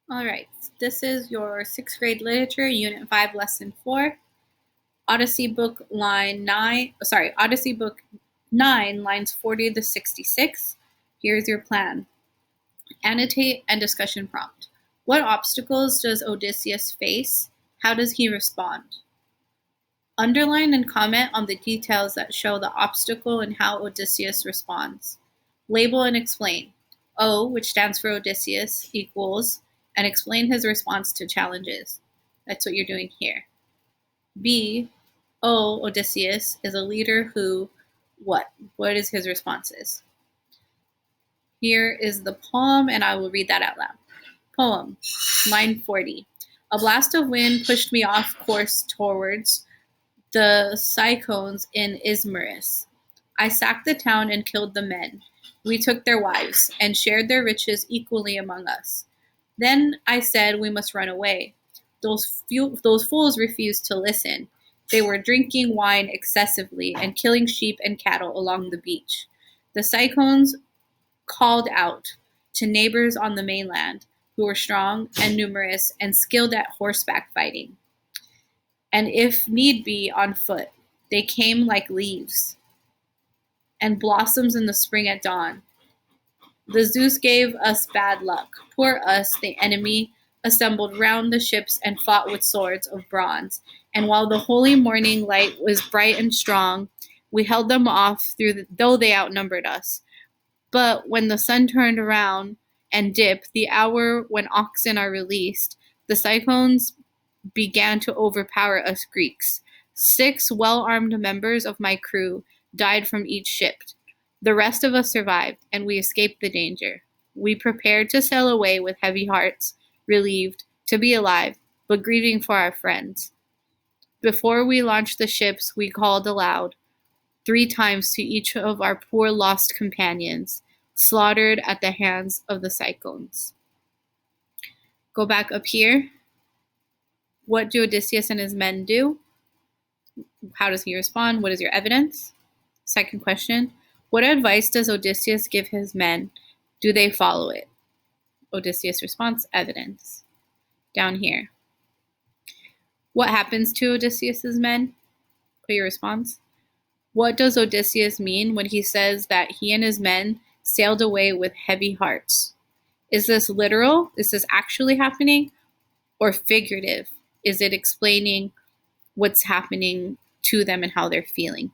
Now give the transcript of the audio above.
All right, this is your 6th grade literature, Unit 5, Lesson 4, Odyssey Book Odyssey Book 9, lines 40 to 66. Here's your plan. Annotate and discussion prompt. What obstacles does Odysseus face? How does he respond? Underline and comment on the details that show the obstacle and how Odysseus responds. Label and explain. O, which stands for Odysseus, equals, and explain his response to challenges. That's what you're doing here. B, O, Odysseus, is a leader who, what? What is his responses? Here is the poem, and I will read that out loud. Poem, line 40. A blast of wind pushed me off course towards the Cyclones in Ismarus. I sacked the town and killed the men. We took their wives and shared their riches equally among us. Then I said we must run away. Those fools refused to listen. They were drinking wine excessively and killing sheep and cattle along the beach. The Cyclones called out to neighbors on the mainland who were strong and numerous and skilled at horseback fighting, and if need be, on foot. They came like leaves and blossoms in the spring at dawn. The Zeus gave us bad luck. Poor us, the enemy assembled round the ships and fought with swords of bronze. And while the holy morning light was bright and strong, we held them off though they outnumbered us. But when the sun turned around and dipped, the hour when oxen are released, the Cyclones began to overpower us Greeks. 6 well-armed members of my crew died from each ship. The rest of us survived, and we escaped the danger. We prepared to sail away with heavy hearts, relieved to be alive, but grieving for our friends. Before we launched the ships, we called aloud 3 times to each of our poor lost companions, slaughtered at the hands of the Cyclones. Go back up here. What do Odysseus and his men do? How does he respond? What is your evidence? Second question, what advice does Odysseus give his men? Do they follow it? Odysseus' response, evidence. Down here. What happens to Odysseus' men? Put your response. What does Odysseus mean when he says that he and his men sailed away with heavy hearts? Is this literal? Is this actually happening? Or figurative? Is it explaining what's happening to them and how they're feeling?